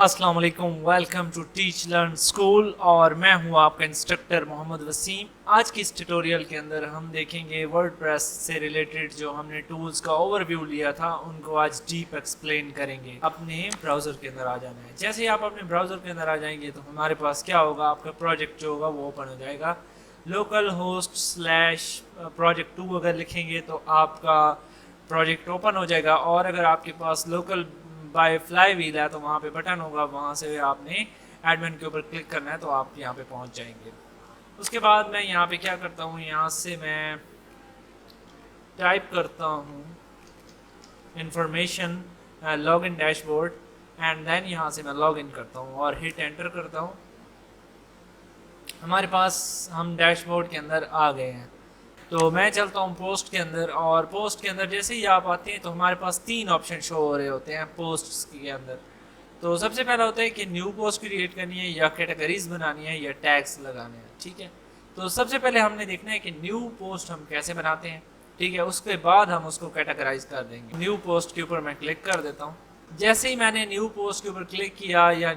अस्सलाम वालेकुम, welcome to Teach Learn School और मैं हूं आपका इंस्ट्रक्टर मोहम्मद वसीम। आज की इस ट्यूटोरियल के अंदर हम देखेंगे वर्डप्रेस से रिलेटेड जो हमने टूल्स का ओवरव्यू लिया था उनको आज डीप एक्सप्लेन करेंगे। अपने ब्राउज़र के अंदर आ जाना है। जैसे ही आप अपने ब्राउज़र के अंदर आ जाएंगे तो हमारे पास क्या होगा, आपका प्रोजेक्ट जो होगा वो ओपन हो जाएगा। लोकल होस्ट स्लैश प्रोजेक्ट 2 अगर लिखेंगे तो आपका प्रोजेक्ट ओपन हो जाएगा। और अगर आपके पास लोकल बाय फ्लाई व्हील है तो वहाँ पे बटन होगा, वहाँ से आपने एडमिन के ऊपर क्लिक करना है तो आप यहाँ पे पहुँच जाएंगे। उसके बाद मैं यहाँ पे क्या करता हूँ, यहाँ से मैं टाइप करता हूँ information log in dashboard and then यहाँ से मैं लॉग इन करता हूँ और हिट एंटर करता हूँ। हमारे पास हम डैशबोर्ड के अंदर आ गए हैं। तो मैं चलता हूँ पोस्ट के अंदर और पोस्ट के अंदर जैसे ही आप आते हैं तो हमारे पास 3 ऑप्शन शो हो रहे होते हैं पोस्ट्स के अंदर। तो सबसे पहला होता है कि न्यू पोस्ट क्रिएट करनी है या कैटेगरीज बनानी है या टैग्स लगाने हैं। ठीक है, तो सबसे पहले हमने देखना है कि न्यू पोस्ट हम कैसे बनाते हैं। ठीक है, उसके बाद हम उसको कैटेगराइज कर देंगे। न्यू पोस्ट के ऊपर मैं क्लिक कर देता हूँ। जैसे ही मैंने न्यू पोस्ट के ऊपर क्लिक किया या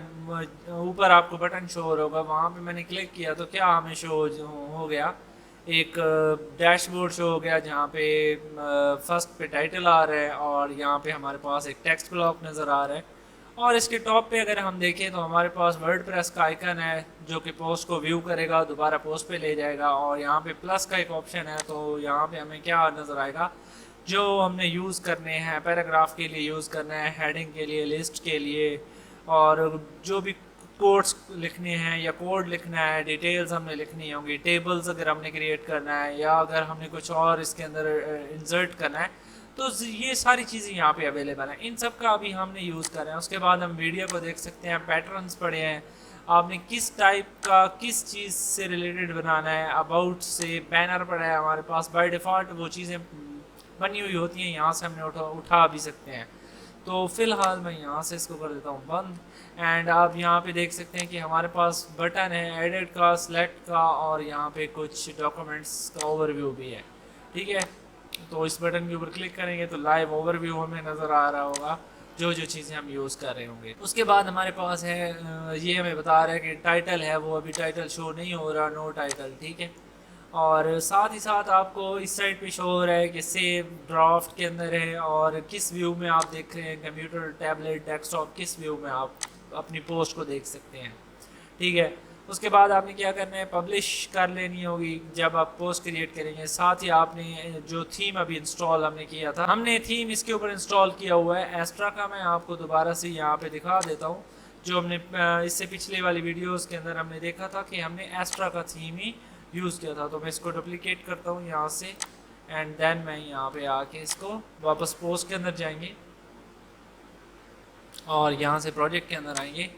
ऊपर आपको बटन शो हो रहा होगा, वहाँ पे मैंने क्लिक किया तो क्या हमें शो हो गया, एक डैशबोर्ड शो हो गया जहाँ पे फर्स्ट पे टाइटल आ रहा है और यहाँ पे हमारे पास एक टेक्स्ट ब्लॉक नज़र आ रहा है। और इसके टॉप पे अगर हम देखें तो हमारे पास वर्डप्रेस का आइकन है जो कि पोस्ट को व्यू करेगा, दोबारा पोस्ट पे ले जाएगा। और यहाँ पे प्लस का एक ऑप्शन है, तो यहाँ पे हमें क्या नज़र आएगा, जो हमने यूज़ करने हैं पैराग्राफ के लिए यूज़ करना है, हेडिंग के लिए, लिस्ट के लिए, और जो भी कोड्स लिखने हैं या कोड लिखना है, डिटेल्स हमने लिखनी होंगी, टेबल्स अगर हमने क्रिएट करना है या अगर हमने कुछ और इसके अंदर इंसर्ट करना है, तो ये सारी चीज़ें यहाँ पे अवेलेबल हैं। इन सब का अभी हमने यूज़ कर रहे हैं। उसके बाद हम वीडियो को देख सकते हैं, पैटर्न्स पढ़े हैं, आपने किस टाइप का किस चीज़ से रिलेटेड बनाना है, अबाउट से बैनर पड़ा है हमारे पास। बाय डिफ़ॉल्ट वो चीज़ें बनी हुई होती हैं, यहाँ से हमने उठा भी सकते हैं। तो फ़िलहाल मैं यहाँ से इसको कर देता हूँ बंद। एंड आप यहाँ पे देख सकते हैं कि हमारे पास बटन है एडिट का, सिलेक्ट का, और यहाँ पे कुछ डॉक्यूमेंट्स का ओवरव्यू भी है। ठीक है, तो इस बटन के ऊपर क्लिक करेंगे तो लाइव ओवरव्यू हमें नज़र आ रहा होगा, जो जो चीज़ें हम यूज़ कर रहे होंगे। उसके बाद हमारे पास है ये हमें बता रहा है कि टाइटल है वो अभी टाइटल शो नहीं हो रहा, नो टाइटल। ठीक है, और साथ ही साथ आपको इस साइड पे शो हो रहा है कि सेव ड्राफ्ट के अंदर है और किस व्यू में आप देख रहे हैं, कंप्यूटर, टैबलेट, डेस्कटॉप, किस व्यू में आप अपनी पोस्ट को देख सकते हैं। ठीक है, उसके बाद आपने क्या करना है, पब्लिश कर लेनी होगी जब आप पोस्ट क्रिएट करेंगे। साथ ही आपने जो थीम अभी इंस्टॉल हमने किया था, हमने थीम इसके ऊपर इंस्टॉल किया हुआ है एस्ट्रा का। मैं आपको दोबारा से यहाँ पे दिखा देता हूँ, जो हमने इससे पिछले वाली वीडियोज़ के अंदर हमने देखा था कि हमने एस्ट्रा का थीम ही यूज़ किया था। तो मैं इसको डुप्लीकेट करता हूँ यहाँ से एंड देन मैं यहाँ पे आके इसको वापस पोस्ट के अंदर जाएंगे और यहाँ से प्रोजेक्ट के अंदर आएंगे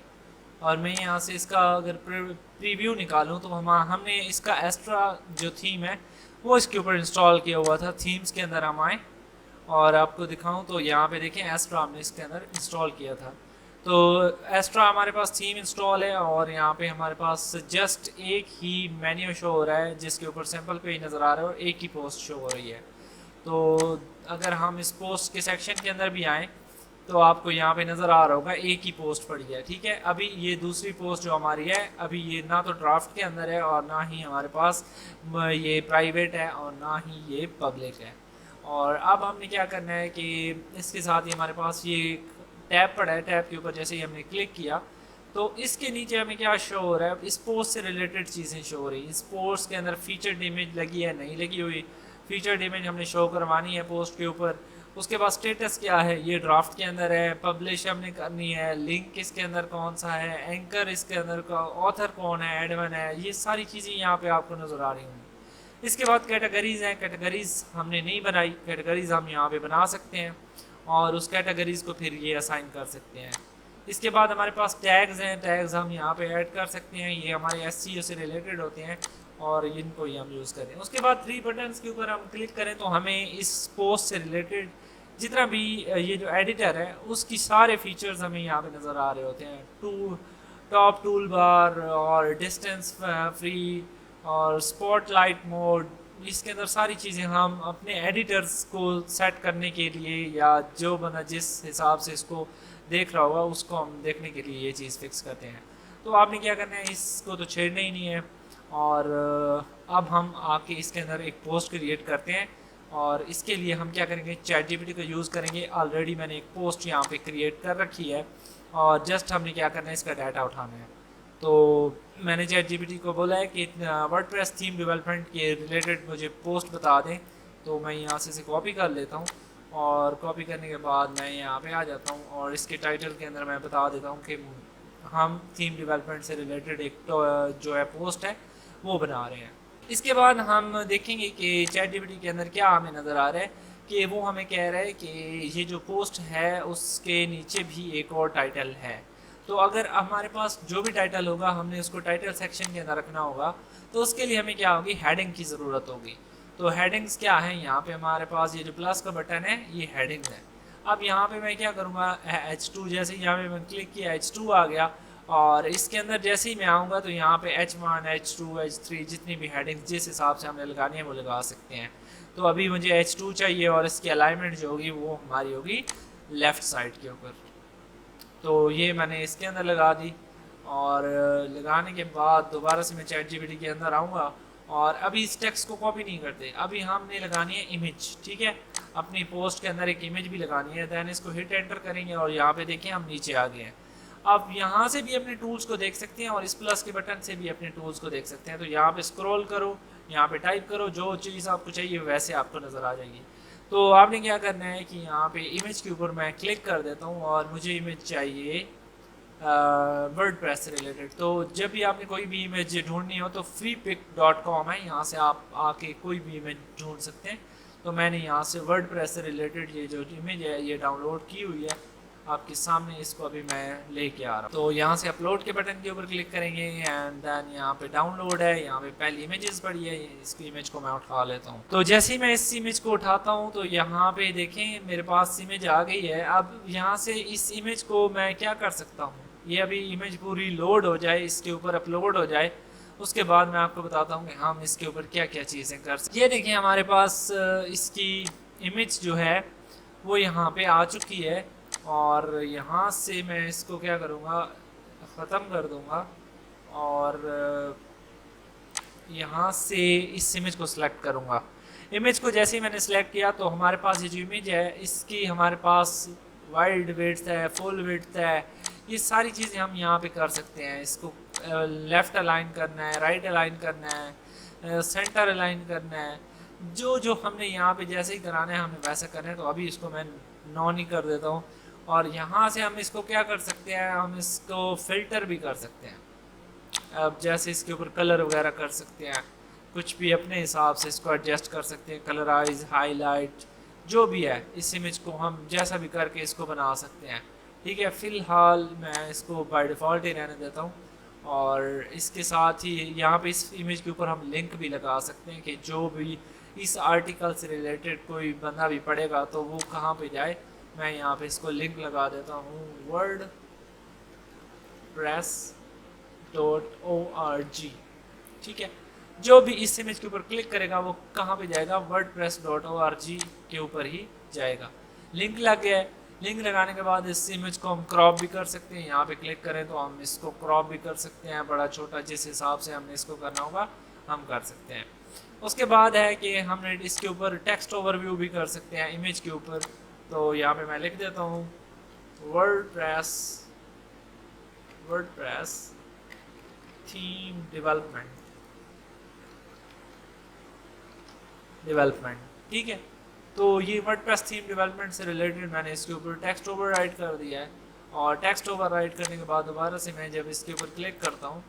और मैं यहाँ से इसका अगर प्रीव्यू निकालूँ तो हमने इसका एक्स्ट्रा जो थीम है वो इसके ऊपर इंस्टॉल किया हुआ था। थीम्स के अंदर हम आए और आपको दिखाऊँ तो यहाँ पे देखें एक्स्ट्रा हमने इसके अंदर इंस्टॉल किया था। तो एक्स्ट्रा हमारे पास थीम इंस्टॉल है और यहाँ पे हमारे पास जस्ट एक ही मेन्यू शो हो रहा है जिसके ऊपर सैम्पल पेज नज़र आ रहा है और एक ही पोस्ट शो हो रही है। तो अगर हम इस पोस्ट के सेक्शन के अंदर भी आएँ तो आपको यहाँ पे नज़र आ रहा होगा एक ही पोस्ट पड़ी है। ठीक है, अभी ये दूसरी पोस्ट जो हमारी है, अभी ये ना तो ड्राफ्ट के अंदर है और ना ही हमारे पास ये प्राइवेट है और ना ही ये पब्लिक है। और अब हमने क्या करना है कि इसके साथ ही हमारे पास ये टैब पड़ा है, टैब के ऊपर जैसे ही हमने क्लिक किया तो इसके नीचे हमें क्या शो हो रहा है, इस पोस्ट से रिलेटेड चीज़ें शो हो रही हैं। इस पोस्ट के अंदर फीचर्ड इमेज लगी है, नहीं लगी हुई, फीचर्ड इमेज हमने शो करवानी है पोस्ट के ऊपर। उसके बाद स्टेटस क्या है, ये ड्राफ्ट के अंदर है, पब्लिश हमने करनी है, लिंक इसके अंदर कौन सा है, एंकर इसके अंदर का, ऑथर कौन है, एडमिन है, ये सारी चीज़ें यहाँ पे आपको नज़र आ रही होंगी। इसके बाद कैटेगरीज हैं, कैटेगरीज हमने नहीं बनाई, कैटेगरीज हम यहाँ पे बना सकते हैं और उस कैटेगरीज को फिर ये असाइन कर सकते हैं। इसके बाद हमारे पास टैग्स हैं, टैग्स हम यहाँ पे ऐड कर सकते हैं, ये हमारे एसईओ से रिलेटेड होते हैं और इनको ही हम यूज़ करें। उसके बाद 3 बटन्स के ऊपर हम क्लिक करें तो हमें इस पोस्ट से रिलेटेड जितना भी ये जो एडिटर है उसकी सारे फीचर्स हमें यहाँ पे नज़र आ रहे होते हैं। टॉप टूल बार और डिस्टेंस फ्री और स्पॉटलाइट मोड, इसके अंदर सारी चीज़ें हम अपने एडिटर्स को सेट करने के लिए या जो बना जिस हिसाब से इसको देख रहा होगा उसको हम देखने के लिए ये चीज़ फिक्स करते हैं। तो आपने क्या करना है, इसको तो छेड़ना ही नहीं है। और अब हम आके इसके अंदर एक पोस्ट क्रिएट करते हैं और इसके लिए हम क्या करेंगे, चैट जीपीटी का यूज़ करेंगे। ऑलरेडी मैंने एक पोस्ट यहाँ पे क्रिएट कर रखी है और जस्ट हमने क्या करना है, इसका डाटा उठाना है। तो मैंने चैट जीपीटी को बोला है कि वर्डप्रेस थीम डेवलपमेंट के रिलेटेड मुझे पोस्ट बता दें। तो मैं यहाँ से इसे कॉपी कर लेता हूँ और कॉपी करने के बाद मैं यहाँ पे आ जाता हूँ और इसके टाइटल के अंदर मैं बता देता हूँ कि हम थीम डेवलपमेंट से रिलेटेड एक जो है पोस्ट है वो बना रहे हैं। इसके बाद हम देखेंगे कि चैट जीपीटी के अंदर क्या हमें नज़र आ रहा है कि वो हमें कह रहा है कि ये जो पोस्ट है उसके नीचे भी एक और टाइटल है। तो अगर हमारे पास जो भी टाइटल होगा हमने उसको टाइटल सेक्शन के अंदर रखना होगा, तो उसके लिए हमें क्या होगी, हेडिंग की ज़रूरत होगी। तो हेडिंग्स क्या है, यहाँ पे हमारे पास ये जो प्लस का बटन है ये हेडिंग है। अब यहाँ पे मैं क्या करूँगा, H2 जैसे ही यहाँ पे मैं क्लिक किया H2 आ गया और इसके अंदर जैसे ही मैं आऊँगा तो यहाँ पे H1 H2 H3 जितनी भी हेडिंग्स जिस हिसाब से हमने लगानी है वो लगा सकते हैं। तो अभी मुझे H2 चाहिए और इसकी अलाइनमेंट जो होगी वो हमारी होगी लेफ़्ट साइड के ऊपर। तो ये मैंने इसके अंदर लगा दी और लगाने के बाद दोबारा से मैं चैट जीपीटी के अंदर आऊँगा और अभी इस टेक्स्ट को कॉपी नहीं करते, अभी हमने लगानी है इमेज। ठीक है, अपनी पोस्ट के अंदर एक इमेज भी लगानी है। दैन इसको हिट एंटर करेंगे और यहाँ पे देखिए हम नीचे आ गए हैं। अब यहाँ से भी अपने टूल्स को देख सकते हैं और इस प्लस के बटन से भी अपने टूल्स को देख सकते हैं। तो यहाँ पे स्क्रॉल करो, यहाँ पे टाइप करो, जो चीज़ आपको चाहिए वैसे आपको नज़र आ जाएगी। तो आपने क्या करना है कि यहाँ पे इमेज के ऊपर मैं क्लिक कर देता हूँ और मुझे इमेज चाहिए वर्डप्रेस से रिलेटेड। तो जब भी आपने कोई भी इमेज ढूंढनी हो तो freepik.com है, यहाँ से आप आके कोई भी इमेज ढूंढ सकते हैं। तो मैंने यहाँ से वर्डप्रेस से रिलेटेड ये जो इमेज है ये डाउनलोड की हुई है आपके सामने, इसको अभी मैं लेके आ रहा हूँ। तो यहाँ से अपलोड के बटन के ऊपर क्लिक करेंगे एंड देन यहाँ पे डाउनलोड है, यहाँ पे पहली इमेजेस पड़ी है, इसकी इमेज को मैं उठा लेता हूँ। तो जैसे ही मैं इस इमेज को उठाता हूँ तो यहाँ पे देखें मेरे पास इमेज आ गई है। अब यहाँ से इस इमेज को मैं क्या कर सकता हूँ, ये अभी इमेज पूरी लोड हो जाए, इसके ऊपर अपलोड हो जाए, उसके बाद मैं आपको बताता हूँ कि हम इसके ऊपर क्या क्या चीज़ें कर सकते। ये देखिए हमारे पास इसकी इमेज जो है वो यहाँ पे आ चुकी है और यहाँ से मैं इसको क्या करूँगा, ख़त्म कर दूँगा और यहाँ से इस इमेज को सिलेक्ट करूँगा। इमेज को जैसे ही मैंने सिलेक्ट किया तो हमारे पास ये जो इमेज है इसकी हमारे पास वाइड विड्थ है, फुल विड्थ है, ये सारी चीज़ें हम यहाँ पे कर सकते हैं। इसको लेफ़्ट अलाइन करना है, राइट अलाइन करना है, सेंटर अलाइन करना है, जो जो हमने यहाँ पे जैसे ही कराना है हमें वैसा करना है। तो अभी इसको मैं नॉन ही कर देता हूँ और यहाँ से हम इसको क्या कर सकते हैं, हम इसको फ़िल्टर भी कर सकते हैं। अब जैसे इसके ऊपर कलर वगैरह कर सकते हैं, कुछ भी अपने हिसाब से इसको एडजस्ट कर सकते हैं, कलराइज, हाईलाइट, जो भी है इस इमेज को हम जैसा भी करके इसको बना सकते हैं। ठीक है, फ़िलहाल मैं इसको बाय डिफ़ॉल्ट ही रहने देता हूँ और इसके साथ ही यहाँ पे इस इमेज के ऊपर हम लिंक भी लगा सकते हैं कि जो भी इस आर्टिकल से रिलेटेड कोई बंदा भी पढ़ेगा तो वो कहाँ पे जाए। मैं यहाँ पे इसको लिंक लगा देता हूँ wordpress.org। ठीक है, जो भी इस इमेज के ऊपर क्लिक करेगा वो कहाँ पे जाएगा, wordpress.org के ऊपर ही जाएगा। लिंक लग गया है। लिंक लगाने के बाद इस इमेज को हम क्रॉप भी कर सकते हैं, यहाँ पे क्लिक करें तो हम इसको क्रॉप भी कर सकते हैं, बड़ा छोटा जिस हिसाब से हमने इसको करना होगा हम कर सकते हैं। उसके बाद है कि हमने इसके ऊपर टेक्स्ट ओवरव्यू भी कर सकते हैं इमेज के ऊपर। तो यहाँ पे मैं लिख देता हूँ वर्डप्रेस थीम डेवलपमेंट। ठीक है, तो ये वर्डप्रेस थीम डेवलपमेंट से रिलेटेड मैंने इसके ऊपर टेक्स्ट ओवरराइट कर दिया है और टेक्स्ट ओवरराइट करने के बाद दोबारा से मैं जब इसके ऊपर क्लिक करता हूँ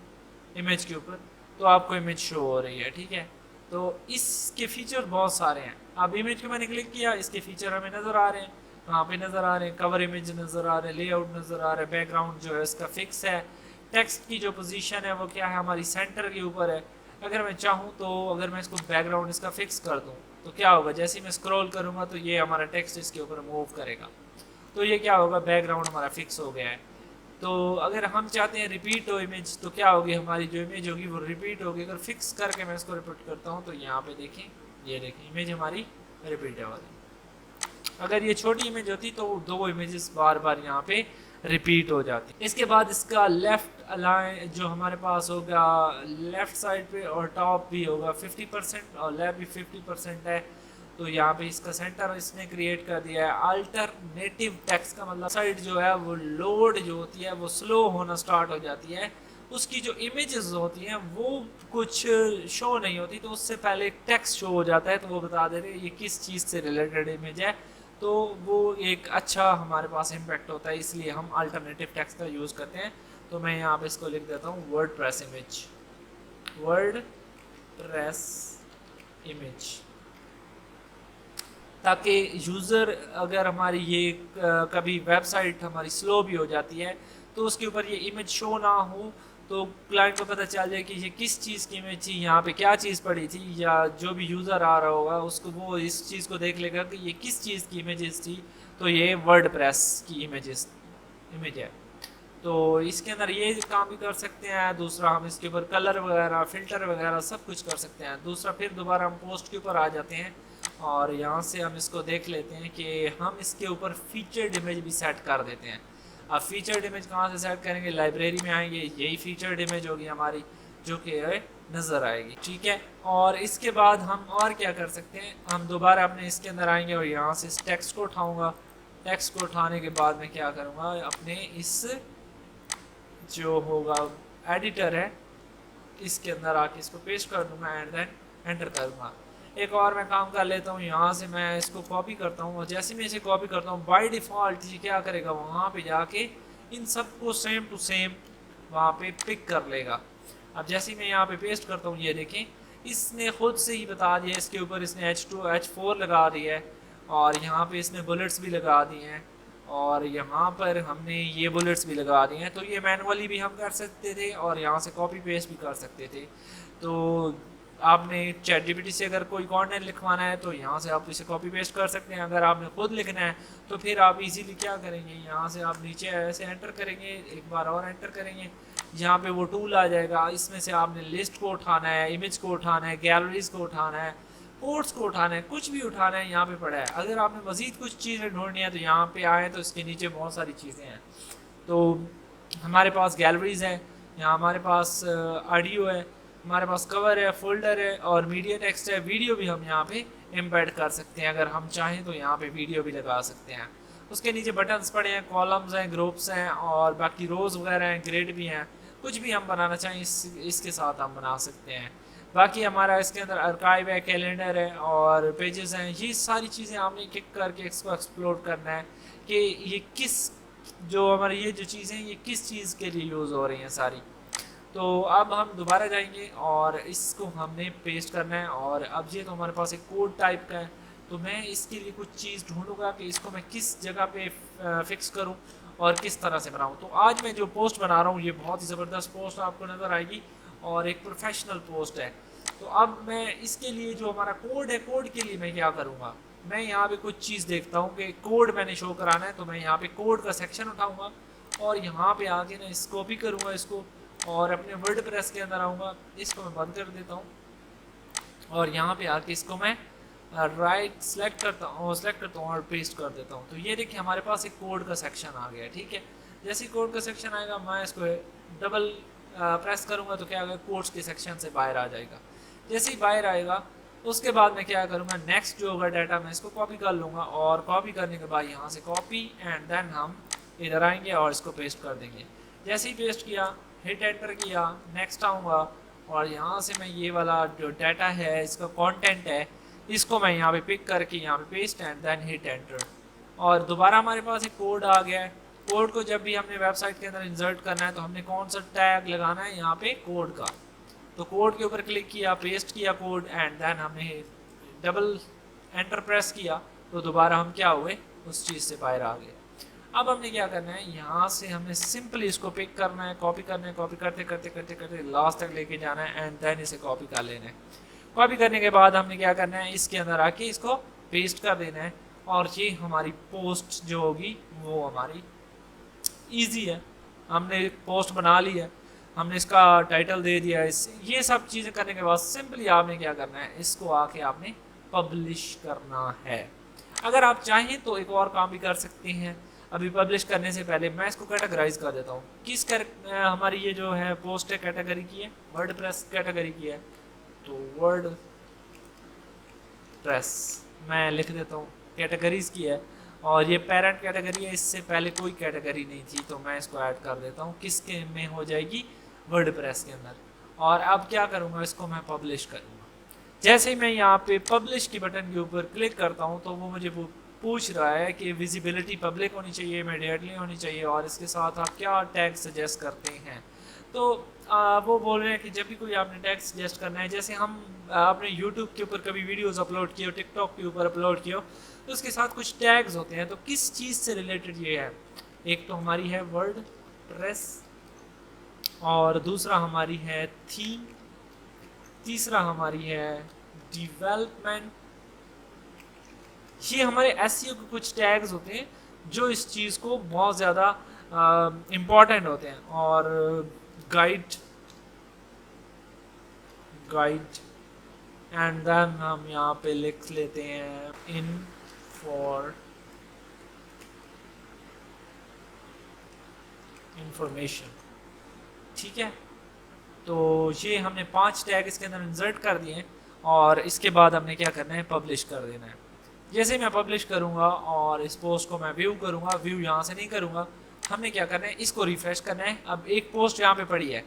इमेज के ऊपर तो आपको इमेज शो हो रही है। ठीक है, तो इसके फीचर बहुत सारे हैं। अब इमेज को मैंने क्लिक किया, इसके फीचर हमें नज़र आ रहे हैं, वहाँ पे नज़र आ रहे हैं, कवर इमेज नज़र आ रहे हैं, लेआउट नज़र आ रहा है, बैकग्राउंड जो है इसका फिक्स है, टेक्स्ट की जो पोजीशन है वो क्या है हमारी सेंटर के ऊपर है। अगर मैं चाहूँ तो अगर मैं इसको बैकग्राउंड इसका फिक्स कर दूँ तो क्या होगा, जैसे ही मैं स्क्रॉल करूँगा तो ये हमारा टेक्स्ट इसके ऊपर मूव करेगा। तो ये क्या होगा, बैकग्राउंड हमारा फिक्स हो गया है। तो अगर हम चाहते हैं रिपीट हो इमेज तो क्या होगी, हमारी जो इमेज होगी वो रिपीट होगी। अगर फिक्स करके मैं इसको रिपीट करता हूँ तो यहाँ पे देखें, ये देखें इमेज हमारी रिपीट है वाली। अगर ये छोटी इमेज होती तो दो इमेजेस बार बार यहाँ पे रिपीट हो जाती है। इसके बाद इसका लेफ़्ट अलाइन जो हमारे पास होगा लेफ़्ट साइड पे और टॉप भी होगा 50% और लेफ्ट भी 50% है। तो यहाँ पे इसका सेंटर इसने क्रिएट कर दिया है। अल्टरनेटिव टेक्स्ट का मतलब साइड जो है वो लोड जो होती है वो स्लो होना स्टार्ट हो जाती है, उसकी जो इमेजेस होती हैं वो कुछ शो नहीं होती, तो उससे पहले टेक्स्ट शो हो जाता है, तो वो बता देते हैं ये किस चीज़ से रिलेटेड इमेज है। तो वो एक अच्छा हमारे पास इम्पैक्ट होता है, इसलिए हम अल्टरनेटिव टेक्स्ट का यूज़ करते हैं। तो मैं यहाँ पे इसको लिख देता हूँ word press image, word press image, ताकि यूज़र अगर हमारी ये कभी वेबसाइट हमारी स्लो भी हो जाती है तो उसके ऊपर ये इमेज शो ना हो, तो क्लाइंट को पता चल जाए कि ये किस चीज़ की इमेज थी, यहाँ पे क्या चीज़ पड़ी थी, या जो भी यूज़र आ रहा होगा उसको वो इस चीज़ को देख लेगा कि ये किस चीज़ की इमेजेस थी, तो ये वर्ड प्रेस की इमेज है। तो इसके अंदर ये काम भी कर सकते हैं। दूसरा हम इसके ऊपर कलर वगैरह फिल्टर वगैरह सब कुछ कर सकते हैं। दूसरा फिर दोबारा हम पोस्ट के ऊपर आ जाते हैं और यहाँ से हम इसको देख लेते हैं कि हम इसके ऊपर फीचर्ड इमेज भी सेट कर देते हैं। अब फीचर्ड इमेज कहाँ से सेट करेंगे, लाइब्रेरी में आएंगे, यही फीचर्ड इमेज होगी हमारी जो कि नज़र आएगी, ठीक है। और इसके बाद हम और क्या कर सकते हैं, हम दोबारा अपने इसके अंदर आएंगे और यहाँ से इस टेक्स्ट को उठाऊँगा। टेक्स्ट को उठाने के बाद मैं क्या करूँगा, अपने इस जो होगा एडिटर है इसके अंदर आके इसको पेस्ट कर दूंगा एंड देन एंटर करूँगा। एक और मैं काम कर लेता हूँ, यहाँ से मैं इसको कॉपी करता हूँ और जैसे मैं इसे कॉपी करता हूँ बाय डिफ़ॉल्ट ये क्या करेगा, वहाँ पे जाके इन सबको सेम टू सेम वहाँ पे पिक कर लेगा। अब जैसे मैं यहाँ पे पेस्ट करता हूँ, ये देखें इसने खुद से ही बता दिया, इसके ऊपर इसने H4 लगा दिया है और यहाँ पे इसने बुलेट्स भी लगा दिए हैं और यहाँ पर हमने ये बुलेट्स भी लगा दिए हैं। तो ये मैनुअली भी हम कर सकते थे और यहाँ से कॉपी पेस्ट भी कर सकते थे। तो आपने ChatGPT से अगर कोई कंटेंट लिखवाना है तो यहाँ से आप इसे कॉपी पेस्ट कर सकते हैं। अगर आपने खुद लिखना है तो फिर आप इजीली क्या करेंगे, यहाँ से आप नीचे ऐसे एंटर करेंगे, एक बार और एंटर करेंगे, यहाँ पे वो टूल आ जाएगा। इसमें से आपने लिस्ट को उठाना है, इमेज को उठाना है, गैलरीज को उठाना है, कोड्स को उठाना है, कुछ भी उठाना है यहाँ पे पड़ा है। अगर आपने मज़ीद कुछ चीज़ें ढूंढनी है तो यहाँ पे आए तो इसके नीचे बहुत सारी चीज़ें हैं। तो हमारे पास गैलरीज है, यहाँ हमारे पास ऑडियो है, हमारे पास कवर है, फोल्डर है और मीडिया टेक्स्ट है। वीडियो भी हम यहाँ पे एम्बेड कर सकते हैं, अगर हम चाहें तो यहाँ पे वीडियो भी लगा सकते हैं। उसके नीचे बटन्स पड़े हैं, कॉलम्स हैं, ग्रुप्स हैं और बाकी रोज़ वगैरह हैं, ग्रेड भी हैं। कुछ भी हम बनाना चाहें इसके साथ हम बना सकते हैं। बाकी हमारा इसके अंदर आर्काइव है, कैलेंडर है और पेजेस हैं। ये सारी चीज़ें आपने एक एक करके इसको एक्सप्लोर करना है कि ये किस जो हमारी ये जो चीज़ें ये किस चीज़ के लिए यूज़ हो रही हैं सारी। तो अब हम दोबारा जाएंगे और इसको हमने पेस्ट करना है और अब ये तो हमारे पास एक कोड टाइप का है, तो मैं इसके लिए कुछ चीज़ ढूंढूंगा कि इसको मैं किस जगह पे फिक्स करूं और किस तरह से बनाऊं। तो आज मैं जो पोस्ट बना रहा हूं ये बहुत ही ज़बरदस्त पोस्ट आपको नज़र आएगी और एक प्रोफेशनल पोस्ट है। तो अब मैं इसके लिए जो हमारा कोड है, कोड के लिए मैं क्या करूँगा, मैं यहाँ पे कुछ चीज़ देखता हूँ कि कोड मैंने शो कराना है, तो मैं यहाँ पे कोड का सेक्शन उठाऊँगा और यहाँ पे आके ना इस कॉपी करूँगा इसको और अपने वर्डप्रेस के अंदर आऊँगा, इसको मैं बंद कर देता हूँ और यहाँ पे आके इसको मैं राइट सेलेक्ट करता हूँ और पेस्ट कर देता हूँ। तो ये देखिए हमारे पास एक कोड का सेक्शन आ गया, ठीक है। जैसे ही कोड का सेक्शन आएगा मैं इसको डबल प्रेस करूँगा तो क्या होगा, कोड्स के सेक्शन से बाहर आ जाएगा। जैसे ही बाहर आएगा उसके बाद मैं क्या करूँगा, नेक्स्ट जो होगा डाटा मैं इसको कॉपी कर लूँगा और कॉपी करने के बाद यहाँ से कॉपी एंड देन हम इधर आएंगे और इसको पेस्ट कर देंगे। जैसे ही पेस्ट किया, हिट एंटर किया, नेक्स्ट आऊँगा और यहाँ से मैं ये वाला जो डाटा है इसका कंटेंट है इसको मैं यहाँ पे पिक करके यहाँ पे paste and then hit enter और दोबारा हमारे पास एक कोड आ गया है। कोड को जब भी हमने वेबसाइट के अंदर इंसर्ट करना है तो हमने कौन सा टैग लगाना है, यहाँ पे कोड का। तो कोड के ऊपर क्लिक किया, पेस्ट किया कोड एंड देन हमने डबल एंटर प्रेस किया तो दोबारा हम क्या हुए, उस चीज़ से बाहर आ गए। अब हमने क्या करना है, यहाँ से हमने सिंपली इसको पिक करना है, कॉपी करना है, कॉपी करते करते करते करते लास्ट तक लेके जाना है एंड देन इसे कॉपी कर लेना है। कॉपी करने के बाद हमने क्या करना है, इसके अंदर आके इसको पेस्ट कर देना है और ये हमारी पोस्ट जो होगी वो हमारी ईजी है। हमने पोस्ट बना ली है, हमने इसका टाइटल दे दिया है। ये सब चीज़ें करने के बाद सिंपली आपने क्या करना है, इसको आके आपने पब्लिश करना है। अगर आप चाहें तो एक और काम भी कर सकते हैं, अभी पब्लिश करने से पहले मैं इसको कैटेगराइज कर देता हूँ। हमारी ये जो है पोस्ट है कैटेगरी की है, वर्डप्रेस कैटेगरी की है, तो वर्डप्रेस मैं लिख देता हूँ कैटेगरीज की है। और ये पेरेंट कैटेगरी है, इससे पहले कोई कैटेगरी नहीं थी, तो मैं इसको ऐड कर देता हूँ। किसके में हो जाएगी? वर्डप्रेस के अंदर। और अब क्या करूँगा, इसको मैं पब्लिश करूँगा। जैसे ही मैं यहाँ पे पब्लिश की बटन के ऊपर क्लिक करता हूँ तो वो मुझे पूछ रहा है कि विजिबिलिटी पब्लिक होनी चाहिए, इमीडिएटली होनी चाहिए, और इसके साथ आप क्या टैग सजेस्ट करते हैं। तो वो बोल रहे हैं कि जब भी कोई आपने टैग सजेस्ट करना है, जैसे हम अपने यूट्यूब के ऊपर कभी वीडियोस अपलोड किए हो, टिकटॉक के ऊपर अपलोड किए हो, तो उसके साथ कुछ टैग्स होते हैं। तो किस चीज़ से रिलेटेड ये है? एक तो हमारी है वर्डप्रेस, और दूसरा हमारी है थीम, तीसरा हमारी है डेवलपमेंट। ये हमारे एसईओ के कुछ टैग्स होते हैं जो इस चीज़ को बहुत ज़्यादा इम्पॉर्टेंट होते हैं। और गाइड एंड देन हम यहाँ पे लिख लेते हैं इन फॉर इंफॉर्मेशन। ठीक है, तो ये हमने 5 टैग इसके अंदर इंसर्ट कर दिए हैं, और इसके बाद हमने क्या करना है, पब्लिश कर देना है। जैसे मैं पब्लिश करूँगा और इस पोस्ट को मैं व्यू करूँगा, व्यू यहाँ से नहीं करूँगा, हमने क्या करना है, इसको रिफ्रेश करना है। अब एक पोस्ट यहाँ पे पड़ी है,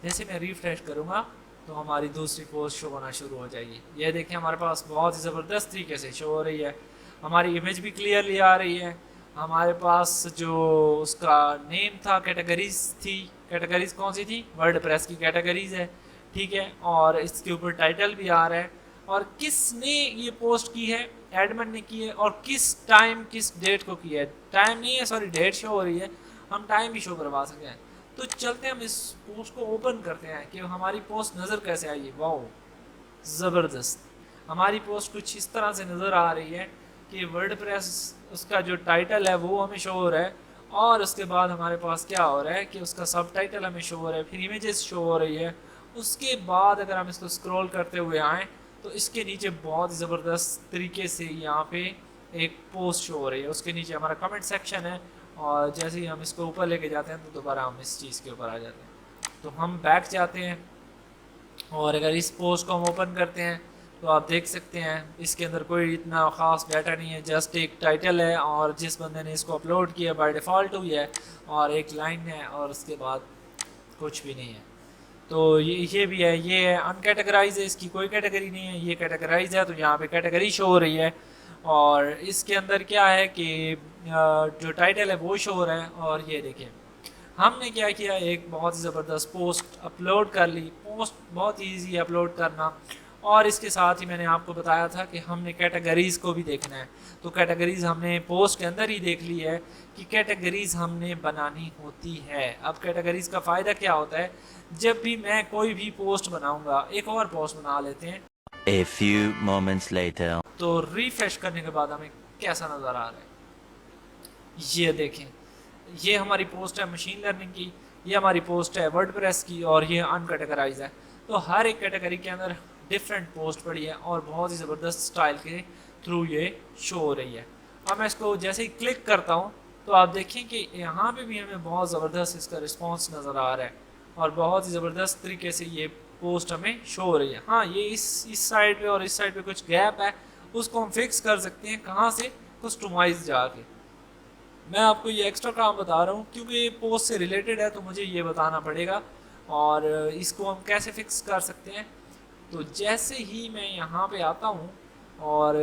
जैसे मैं रिफ्रेश करूँगा तो हमारी दूसरी पोस्ट शो होना शुरू हो जाएगी। ये देखें, हमारे पास बहुत ही ज़बरदस्त तरीके से शो हो रही है, हमारी इमेज भी क्लियरली आ रही है, हमारे पास जो उसका नेम था, कैटेगरीज थी, कैटेगरीज कौन सी थी? वर्डप्रेस की कैटेगरीज है। ठीक है, और इसके ऊपर टाइटल भी आ रहा है, और किसने ये पोस्ट की है, एडमिन ने की है, और किस टाइम किस डेट को की है। टाइम नहीं है, सॉरी, डेट शो हो रही है, हम टाइम भी शो करवा सकते हैं। तो चलते हैं, हम इस पोस्ट को ओपन करते हैं कि हमारी पोस्ट नज़र कैसे आई है। वाओ, ज़बरदस्त! हमारी पोस्ट कुछ इस तरह से नज़र आ रही है कि वर्डप्रेस उसका जो टाइटल है वो हमें शो हो रहा है, और उसके बाद हमारे पास क्या हो रहा है कि उसका सब टाइटल हमें शो हो रहा है, फिर इमेजेस शो हो रही है। उसके बाद अगर हम इसको स्क्रॉल करते हुए आएँ तो इसके नीचे बहुत ज़बरदस्त तरीके से यहाँ पे एक पोस्ट शो हो रही है, उसके नीचे हमारा कमेंट सेक्शन है, और जैसे ही हम इसको ऊपर लेके जाते हैं तो दोबारा हम इस चीज़ के ऊपर आ जाते हैं। तो हम बैक जाते हैं, और अगर इस पोस्ट को हम ओपन करते हैं तो आप देख सकते हैं इसके अंदर कोई इतना ख़ास डाटा नहीं है, जस्ट एक टाइटल है, और जिस बंदे ने इसको अपलोड किया बाय डिफ़ॉल्ट हुई है, और एक लाइन है, और उसके बाद कुछ भी नहीं है। तो ये भी है, ये है अनकैटेगराइज है, इसकी कोई कैटेगरी नहीं है, ये कैटेगराइज है, तो यहाँ पे कैटेगरी शो हो रही है। और इसके अंदर क्या है कि जो टाइटल है वो शो हो रहा है। और ये देखिए, हमने क्या किया, एक बहुत ही ज़बरदस्त पोस्ट अपलोड कर ली। पोस्ट बहुत ईजी है अपलोड करना, और इसके साथ ही मैंने आपको बताया था कि हमने कैटेगरीज़ को भी देखना है। तो कैटेगरीज़ हमने पोस्ट के अंदर ही देख ली है कि कैटेगरीज़ हमने बनानी होती है। अब कैटेगरीज़ का फ़ायदा क्या होता है, जब भी मैं कोई भी पोस्ट बनाऊंगा, एक और पोस्ट बना लेते हैं, A few moments later. तो रिफ्रेश करने के बाद हमें कैसा नज़र आ रहा है, ये देखें, ये हमारी पोस्ट है मशीन लर्निंग की, ये हमारी पोस्ट है वर्डप्रेस की, और ये अनकैटेगराइज है। तो हर एक कैटेगरी के अंदर डिफरेंट पोस्ट पड़ी है, और बहुत ही ज़बरदस्त स्टाइल के थ्रू ये शो हो रही है। अब मैं इसको जैसे ही क्लिक करता हूँ तो आप देखें कि यहाँ पे भी हमें बहुत ज़बरदस्त इसका रिस्पॉन्स नज़र आ रहा है, और बहुत ही ज़बरदस्त तरीके से ये पोस्ट हमें शो हो रही है। हाँ, ये इस साइड पे और इस साइड पे कुछ गैप है, उसको हम फिक्स कर सकते हैं। कहाँ से? कस्टमाइज जाके। मैं आपको ये एक्स्ट्रा काम बता रहा हूँ क्योंकि ये पोस्ट से रिलेटेड है, तो मुझे ये बताना पड़ेगा। और इसको हम कैसे फिक्स कर सकते हैं, तो जैसे ही मैं यहाँ पे आता हूँ, और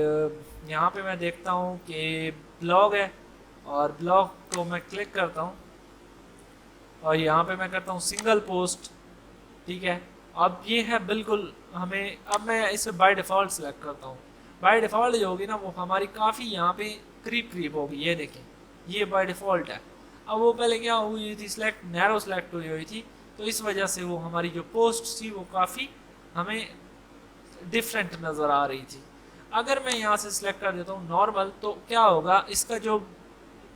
यहाँ पे मैं देखता हूँ कि ब्लॉग है, और ब्लॉग को मैं क्लिक करता हूँ, और यहाँ पे मैं करता हूँ सिंगल पोस्ट। ठीक है, अब ये है बिल्कुल हमें, अब मैं इसे बाय डिफ़ॉल्ट सेलेक्ट करता हूँ। बाय डिफ़ॉल्ट जो होगी ना, वो हमारी काफ़ी यहाँ पे करीब होगी। ये देखें, ये बाय डिफ़ॉल्ट है। अब वो पहले क्या हुई थी, सिलेक्ट नैरो सेलेक्ट हुई थी, तो इस वजह से वो हमारी जो पोस्ट थी वो काफ़ी हमें डिफरेंट नज़र आ रही थी। अगर मैं यहाँ से सिलेक्ट कर देता हूँ नॉर्मल, तो क्या होगा, इसका जो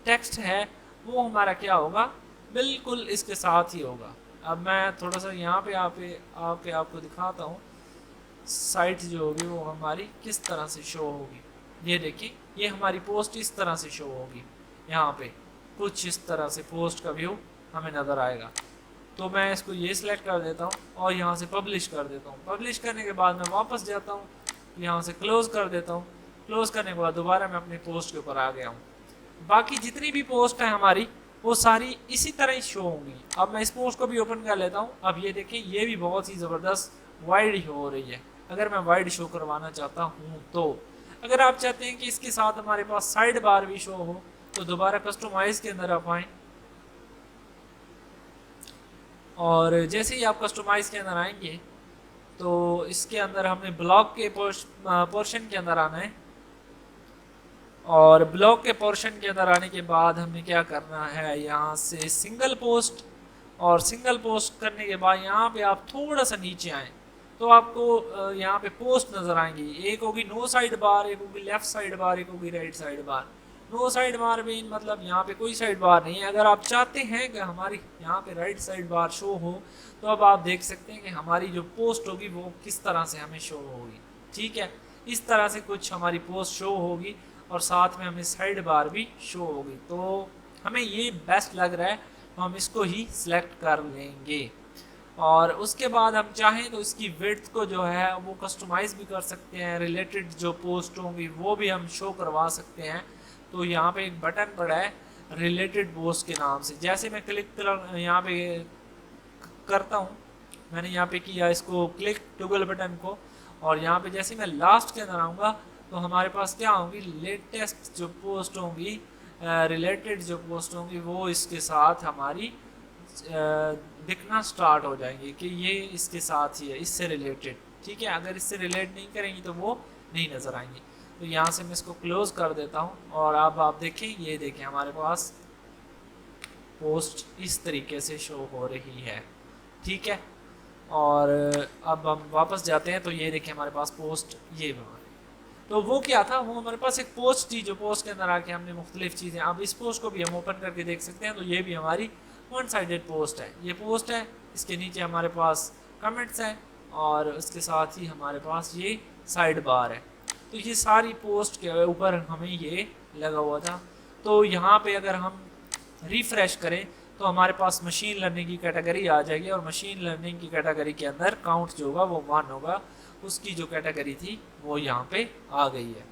टेक्स्ट है वो हमारा क्या होगा, बिल्कुल इसके साथ ही होगा। अब मैं थोड़ा सा यहाँ पे आके आपको दिखाता हूँ साइट जो होगी वो हमारी किस तरह से शो होगी। ये देखिए, ये हमारी पोस्ट इस तरह से शो होगी यहाँ पे। कुछ इस तरह से पोस्ट का व्यू हमें नज़र आएगा। तो मैं इसको ये सिलेक्ट कर देता हूँ और यहाँ से पब्लिश कर देता हूँ। पब्लिश करने के बाद मैं वापस जाता हूँ, यहाँ से क्लोज़ कर देता हूँ। क्लोज़ करने के बाद दोबारा मैं अपने पोस्ट के ऊपर आ गया हूँ। बाकी जितनी भी पोस्ट है हमारी वो सारी इसी तरह ही शो होंगी। अब मैं इस पोस्ट को भी ओपन कर लेता हूँ। अब ये देखें, ये भी बहुत ही ज़बरदस्त वाइड हो रही है। अगर मैं वाइड शो करवाना चाहता हूँ तो अगर आप चाहते हैं कि इसके साथ हमारे पास साइड बार भी शो हो तो दोबारा कस्टमाइज के अंदर आप आएँ और जैसे ही आप कस्टमाइज के अंदर आएंगे तो इसके अंदर हमने ब्लॉक के पोर्शन के अंदर आना है और ब्लॉक के पोर्शन के अंदर आने के बाद हमने क्या करना है, यहाँ से सिंगल पोस्ट और सिंगल पोस्ट करने के बाद यहाँ पे आप थोड़ा सा नीचे आएँ तो आपको यहाँ पे पोस्ट नज़र आएंगी। एक होगी नो साइड बार, एक होगी लेफ़्ट साइड बार, एक होगी right side bar. No side bar में मतलब यहाँ पे कोई साइड बार नहीं है। अगर आप चाहते हैं कि हमारी यहाँ पे राइट साइड बार शो हो तो अब आप देख सकते हैं कि हमारी जो पोस्ट होगी वो किस तरह से हमें शो होगी। ठीक है, इस तरह से कुछ हमारी पोस्ट शो होगी और साथ में हमें साइड बार भी शो होगी। तो हमें ये बेस्ट लग रहा है तो हम इसको ही सिलेक्ट कर लेंगे और उसके बाद हम चाहें तो इसकी विड्थ को जो है वो कस्टमाइज़ भी कर सकते हैं। रिलेटेड जो पोस्ट होंगी वो भी हम शो करवा सकते हैं। तो यहाँ पे एक बटन पड़ा है रिलेटेड पोस्ट के नाम से। जैसे मैं क्लिक कर यहाँ पे करता हूँ, मैंने यहाँ पे किया इसको क्लिक टॉगल बटन को और यहाँ पे जैसे मैं लास्ट के अंदर आऊँगा तो हमारे पास क्या होंगी, लेटेस्ट जो पोस्ट होंगी, रिलेटेड जो पोस्ट होंगी वो इसके साथ हमारी दिखना स्टार्ट हो जाएंगी कि ये इसके साथ ही है, इससे रिलेटेड। ठीक है, अगर इससे रिलेट नहीं करेंगी तो वो नहीं नज़र आएंगी। तो यहाँ से मैं इसको क्लोज़ कर देता हूँ और अब आप देखें, ये देखें हमारे पास पोस्ट इस तरीके से शो हो रही है। ठीक है, और अब हम वापस जाते हैं तो ये देखें हमारे पास पोस्ट ये बना। तो वो क्या था, वो हमारे पास एक पोस्ट थी जो पोस्ट के अंदर आके हमने मुख्तलिफ चीज़ें, अब इस पोस्ट को भी हम ओपन करके देख सकते हैं। तो ये भी हमारी वन साइडेड पोस्ट है। ये पोस्ट है, इसके नीचे हमारे पास कमेंट्स हैं और उसके साथ ही हमारे पास ये साइड बार है। तो ये सारी पोस्ट के ऊपर हमें ये लगा हुआ था। तो यहाँ पे अगर हम रिफ़्रेश करें तो हमारे पास मशीन लर्निंग की कैटेगरी आ जाएगी और मशीन लर्निंग की कैटेगरी के अंदर काउंट जो होगा वो 1 होगा। उसकी जो कैटेगरी थी वो यहाँ पे आ गई है।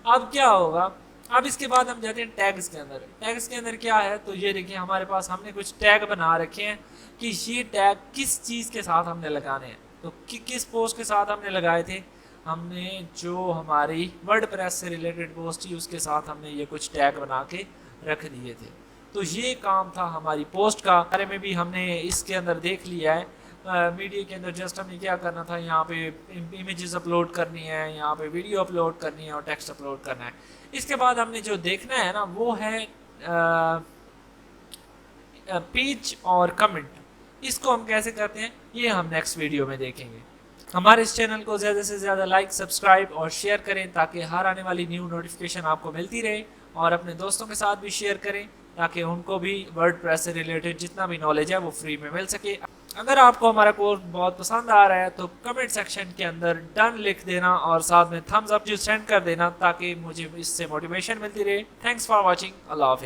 अब क्या होगा, अब इसके बाद हम जाते हैं टैग्स के अंदर। टैग्स के अंदर क्या है, तो ये देखिए हमारे पास हमने कुछ टैग बना रखे हैं कि ये टैग किस चीज़ के साथ हमने लगाने हैं। तो किस पोस्ट के साथ हमने लगाए थे, हमने जो हमारी वर्डप्रेस से रिलेटेड पोस्ट थी उसके साथ हमने ये कुछ टैग बना के रख दिए थे। तो ये काम था हमारी पोस्ट का। बारे में भी हमने इसके अंदर देख लिया है। मीडिया के अंदर जस्ट हमें क्या करना था, यहाँ पे इमेजेस अपलोड करनी है, यहाँ पे वीडियो अपलोड करनी है और टेक्स्ट अपलोड करना है। इसके बाद हमने जो देखना है ना वो है पेज और कमेंट। इसको हम कैसे करते हैं ये हम नेक्स्ट वीडियो में देखेंगे। हमारे इस चैनल को ज़्यादा से ज़्यादा लाइक, सब्सक्राइब और शेयर करें ताकि हर आने वाली न्यू नोटिफिकेशन आपको मिलती रहे और अपने दोस्तों के साथ भी शेयर करें ताकि उनको भी वर्डप्रेस से रिलेटेड जितना भी नॉलेज है वो फ्री में मिल सके। अगर आपको हमारा कोर्स बहुत पसंद आ रहा है तो कमेंट सेक्शन के अंदर डन लिख देना और साथ में थम्स अप जो सेंड कर देना ताकि मुझे इससे मोटिवेशन मिलती रहे। Thanks for watching. अल्लाह हाफिज़।